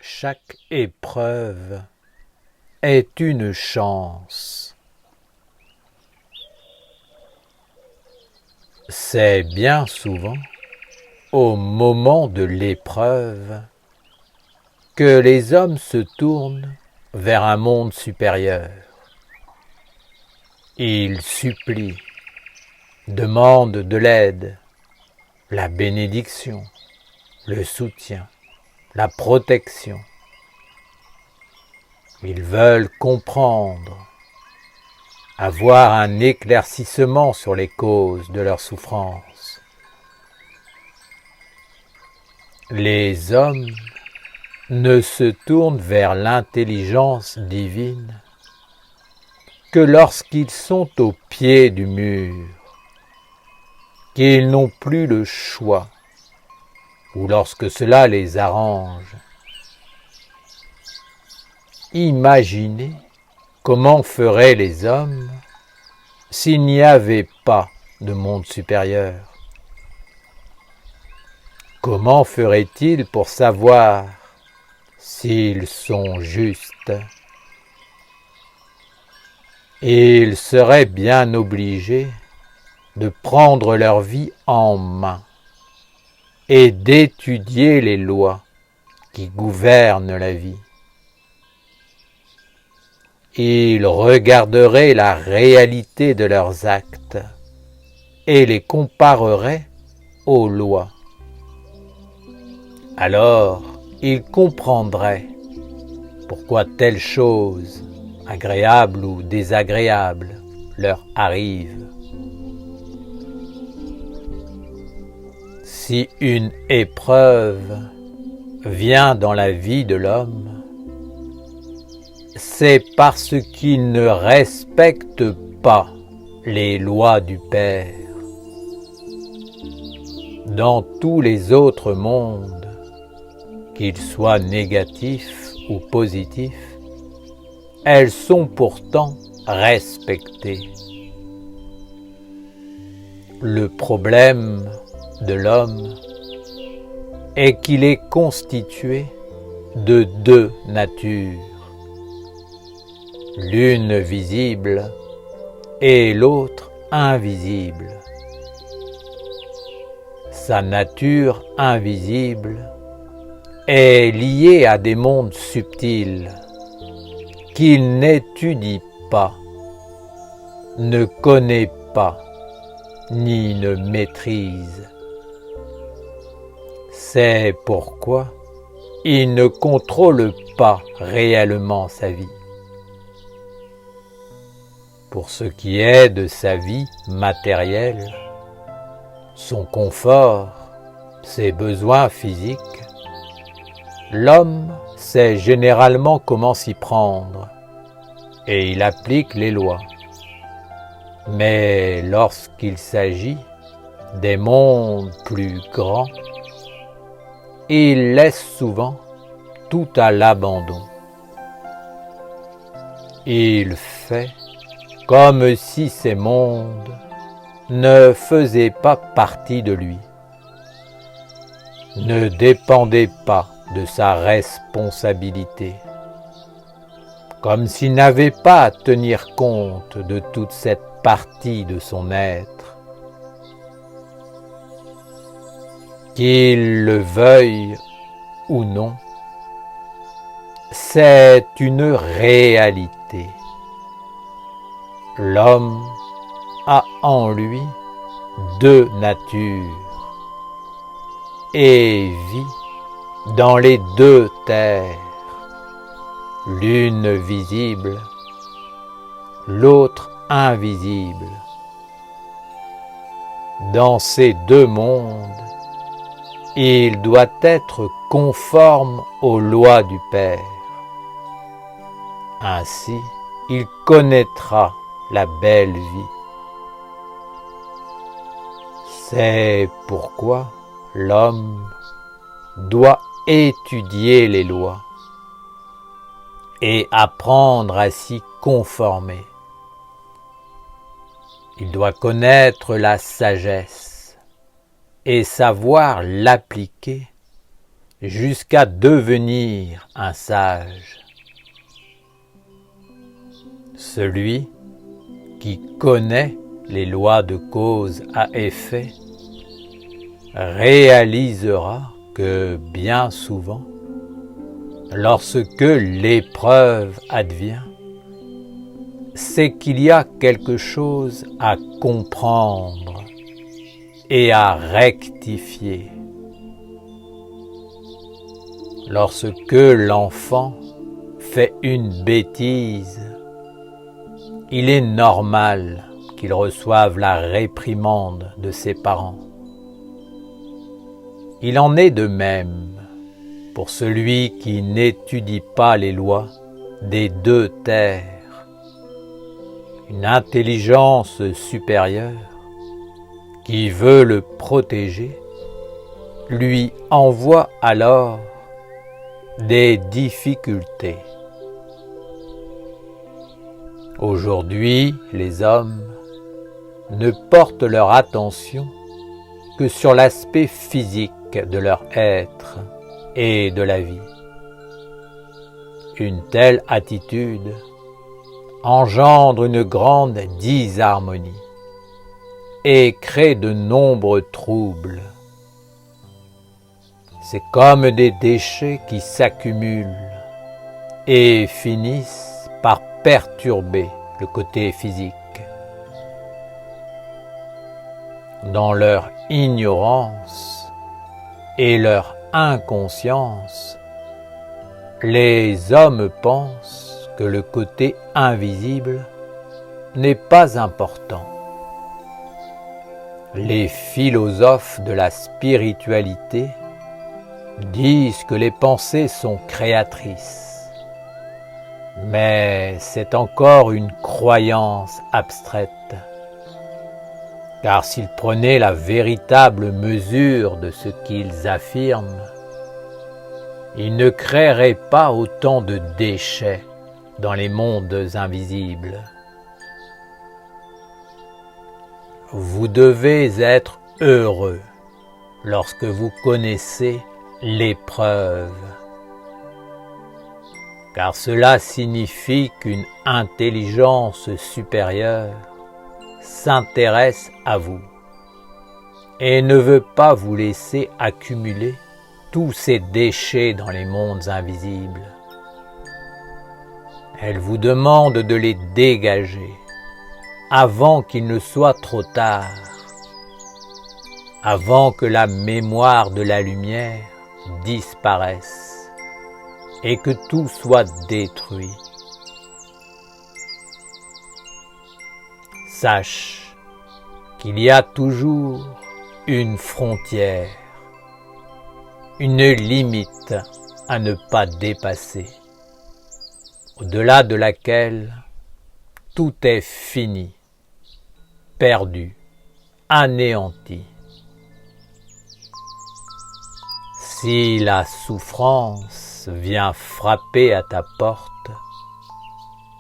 Chaque épreuve est une chance. C'est bien souvent au moment de l'épreuve que les hommes se tournent vers un monde supérieur. Ils supplient, demandent de l'aide, la bénédiction, le soutien, la protection. Ils veulent comprendre, avoir un éclaircissement sur les causes de leur souffrance. Les hommes ne se tournent vers l'intelligence divine que lorsqu'ils sont au pied du mur, qu'ils n'ont plus le choix, ou lorsque cela les arrange. Imaginez comment feraient les hommes s'il n'y avait pas de monde supérieur. Comment feraient-ils pour savoir s'ils sont justes? Ils seraient bien obligés de prendre leur vie en main et d'étudier les lois qui gouvernent la vie. Ils regarderaient la réalité de leurs actes et les compareraient aux lois. Alors, ils comprendraient pourquoi telle chose, agréable ou désagréable, leur arrive. Si une épreuve vient dans la vie de l'homme, c'est parce qu'il ne respecte pas les lois du Père. Dans tous les autres mondes, qu'ils soient négatifs ou positifs, elles sont pourtant respectées. Le problème de l'homme est qu'il est constitué de deux natures, l'une visible et l'autre invisible. Sa nature invisible est liée à des mondes subtils qu'il n'étudie pas, ne connaît pas, ni ne maîtrise. C'est pourquoi il ne contrôle pas réellement sa vie. Pour ce qui est de sa vie matérielle, son confort, ses besoins physiques, l'homme sait généralement comment s'y prendre et il applique les lois. Mais lorsqu'il s'agit des mondes plus grands, il laisse souvent tout à l'abandon. Il fait comme si ces mondes ne faisaient pas partie de lui, ne dépendaient pas de sa responsabilité, comme s'il n'avait pas à tenir compte de toute cette partie de son être. Qu'il le veuille ou non, c'est une réalité. L'homme a en lui deux natures et vit dans les deux terres, l'une visible, l'autre invisible. Dans ces deux mondes, il doit être conforme aux lois du Père. Ainsi, il connaîtra la belle vie. C'est pourquoi l'homme doit étudier les lois et apprendre à s'y conformer. Il doit connaître la sagesse et savoir l'appliquer jusqu'à devenir un sage. Celui qui connaît les lois de cause à effet réalisera que bien souvent, lorsque l'épreuve advient, c'est qu'il y a quelque chose à comprendre et à rectifier. Lorsque l'enfant fait une bêtise, il est normal qu'il reçoive la réprimande de ses parents. Il en est de même pour celui qui n'étudie pas les lois des deux terres. Une intelligence supérieure qui veut le protéger lui envoie alors des difficultés. Aujourd'hui, les hommes ne portent leur attention que sur l'aspect physique de leur être et de la vie. Une telle attitude engendre une grande disharmonie et crée de nombreux troubles. C'est comme des déchets qui s'accumulent et finissent par perturber le côté physique. Dans leur ignorance et leur inconscience, les hommes pensent que le côté invisible n'est pas important. Les philosophes de la spiritualité disent que les pensées sont créatrices, mais c'est encore une croyance abstraite. Car s'ils prenaient la véritable mesure de ce qu'ils affirment, ils ne créeraient pas autant de déchets dans les mondes invisibles. Vous devez être heureux lorsque vous connaissez l'épreuve, car cela signifie qu'une intelligence supérieure s'intéresse à vous et ne veut pas vous laisser accumuler tous ces déchets dans les mondes invisibles. Elle vous demande de les dégager avant qu'il ne soit trop tard, avant que la mémoire de la lumière disparaisse et que tout soit détruit. Sache qu'il y a toujours une frontière, une limite à ne pas dépasser, au-delà de laquelle tout est fini, perdu, anéanti. Si la souffrance vient frapper à ta porte,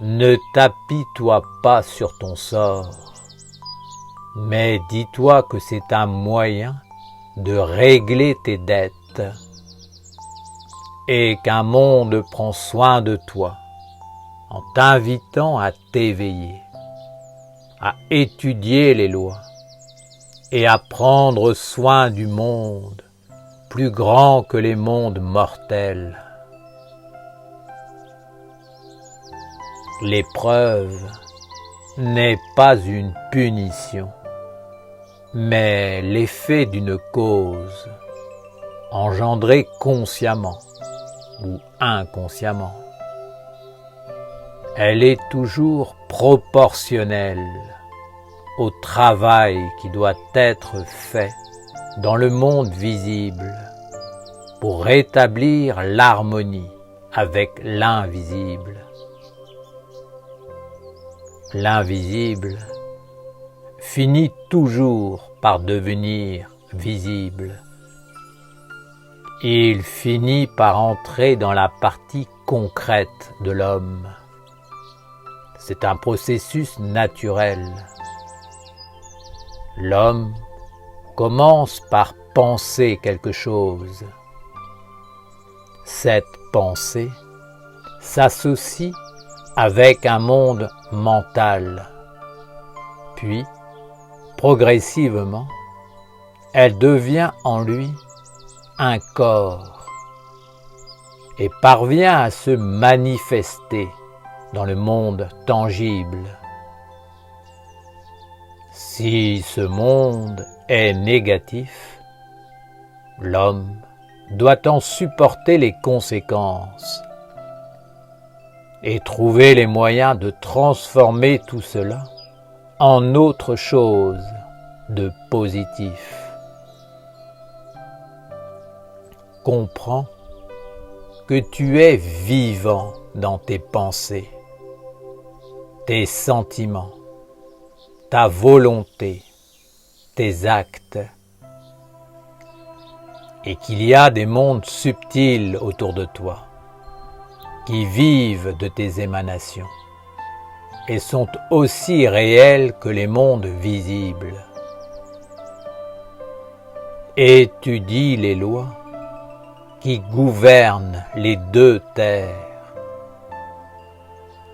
ne t'apitoie pas sur ton sort, mais dis-toi que c'est un moyen de régler tes dettes et qu'un monde prend soin de toi en t'invitant à t'éveiller, à étudier les lois et à prendre soin du monde plus grand que les mondes mortels. L'épreuve n'est pas une punition, mais l'effet d'une cause engendrée consciemment ou inconsciemment. Elle est toujours proportionnelle au travail qui doit être fait dans le monde visible pour rétablir l'harmonie avec l'invisible. L'invisible finit toujours par devenir visible. Il finit par entrer dans la partie concrète de l'homme. C'est un processus naturel. L'homme commence par penser quelque chose, cette pensée s'associe avec un monde mental, puis, progressivement, elle devient en lui un corps et parvient à se manifester dans le monde tangible. Si ce monde est négatif, l'homme doit en supporter les conséquences et trouver les moyens de transformer tout cela en autre chose de positif. Comprends que tu es vivant dans tes pensées, tes sentiments, ta volonté, tes actes, et qu'il y a des mondes subtils autour de toi qui vivent de tes émanations et sont aussi réels que les mondes visibles. Étudie les lois qui gouvernent les deux terres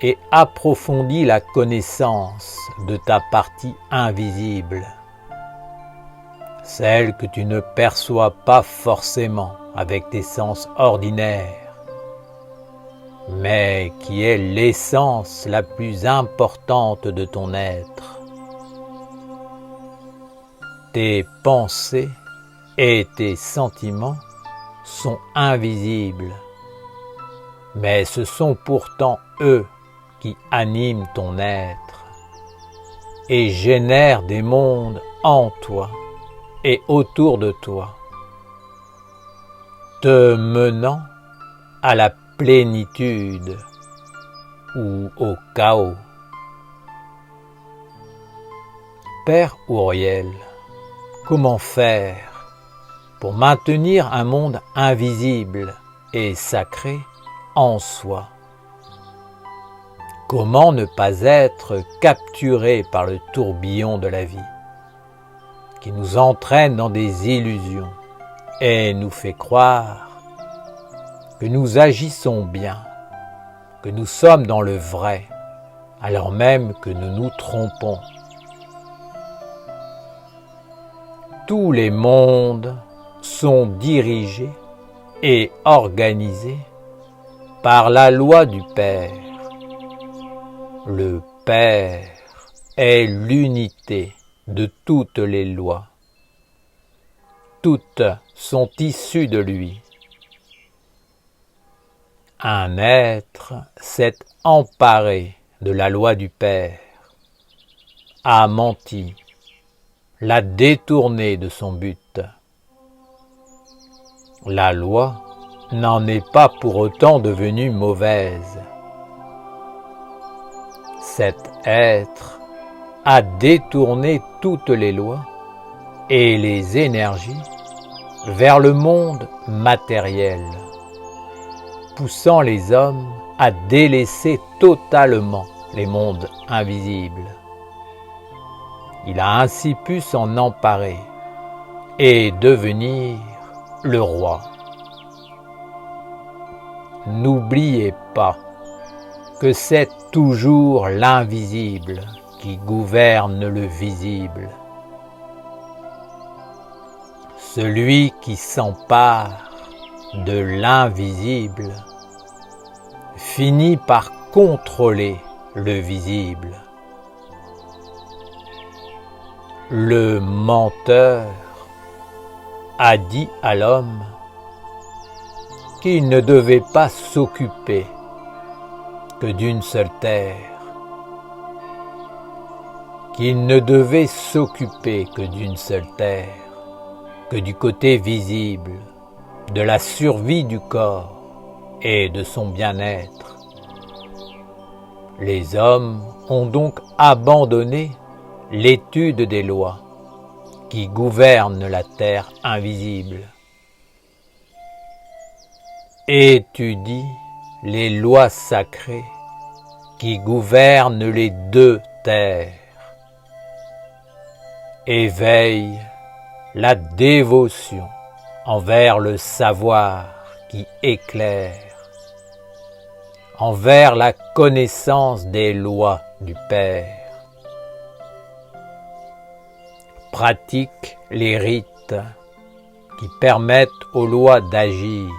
et approfondis la connaissance de ta partie invisible, celle que tu ne perçois pas forcément avec tes sens ordinaires, mais qui est l'essence la plus importante de ton être. Tes pensées et tes sentiments sont invisibles, mais ce sont pourtant eux qui animent ton être et génèrent des mondes en toi et autour de toi, te menant à la plénitude ou au chaos. Père Ouriel, comment faire pour maintenir un monde invisible et sacré en soi? Comment ne pas être capturé par le tourbillon de la vie, qui nous entraîne dans des illusions et nous fait croire que nous agissons bien, que nous sommes dans le vrai, alors même que nous nous trompons? Tous les mondes sont dirigés et organisés par la loi du Père. Le Père est l'unité de toutes les lois. Toutes sont issues de lui. Un être s'est emparé de la loi du Père, a menti, l'a détourné de son but. La loi n'en est pas pour autant devenue mauvaise. Cet être a détourné toutes les lois et les énergies vers le monde matériel, poussant les hommes à délaisser totalement les mondes invisibles. Il a ainsi pu s'en emparer et devenir le roi. N'oubliez pas que c'est toujours l'invisible qui gouverne le visible. Celui qui s'empare de l'invisible finit par contrôler le visible. Le menteur a dit à l'homme qu'il ne devait pas s'occuper que d'une seule terre, qu'il ne devait s'occuper que d'une seule terre, que du côté visible, de la survie du corps et de son bien-être. Les hommes ont donc abandonné l'étude des lois qui gouvernent la terre invisible. Étudie les lois sacrées qui gouvernent les deux terres. Éveille la dévotion envers le savoir qui éclaire, envers la connaissance des lois du Père. Pratique les rites qui permettent aux lois d'agir.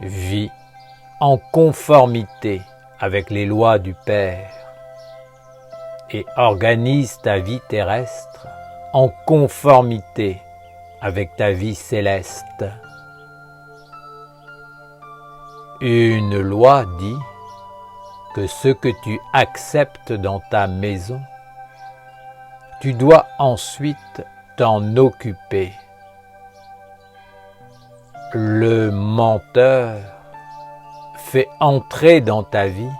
Vis en conformité avec les lois du Père et organise ta vie terrestre en conformité avec ta vie céleste. Une loi dit que ce que tu acceptes dans ta maison, tu dois ensuite t'en occuper. Le menteur fait entrer dans ta vie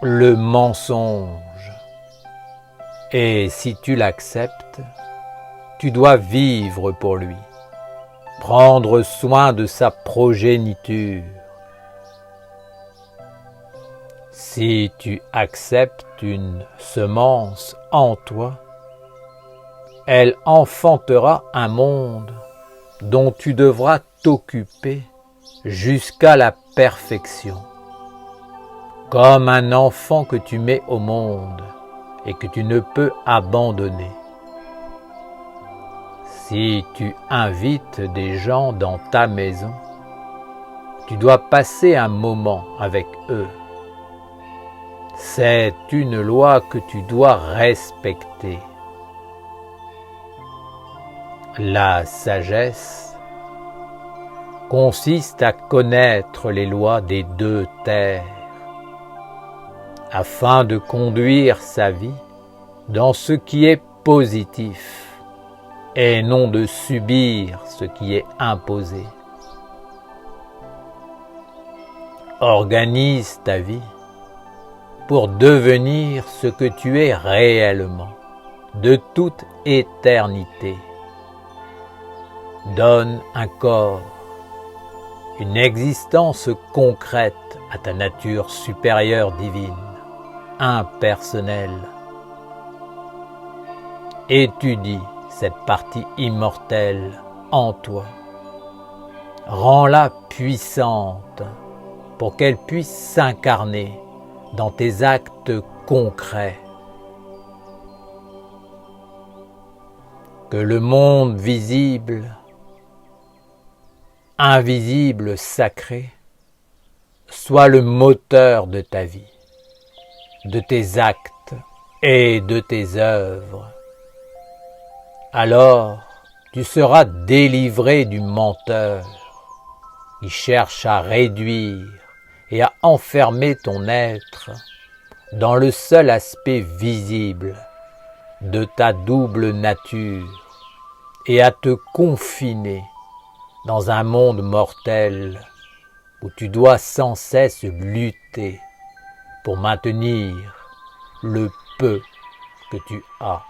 le mensonge. Et si tu l'acceptes, tu dois vivre pour lui, prendre soin de sa progéniture. Si tu acceptes une semence en toi, elle enfantera un monde dont tu devras t'occuper jusqu'à la perfection, comme un enfant que tu mets au monde et que tu ne peux abandonner. Si tu invites des gens dans ta maison, tu dois passer un moment avec eux. C'est une loi que tu dois respecter. La sagesse consiste à connaître les lois des deux terres, afin de conduire sa vie dans ce qui est positif et non de subir ce qui est imposé. Organise ta vie pour devenir ce que tu es réellement, de toute éternité. Donne un corps, une existence concrète à ta nature supérieure divine, impersonnelle. Étudie cette partie immortelle en toi. Rends-la puissante pour qu'elle puisse s'incarner dans tes actes concrets. Que le monde visible, invisible, sacré, soit le moteur de ta vie, de tes actes et de tes œuvres. Alors, tu seras délivré du menteur qui cherche à réduire et à enfermer ton être dans le seul aspect visible de ta double nature et à te confiner dans un monde mortel où tu dois sans cesse lutter pour maintenir le peu que tu as.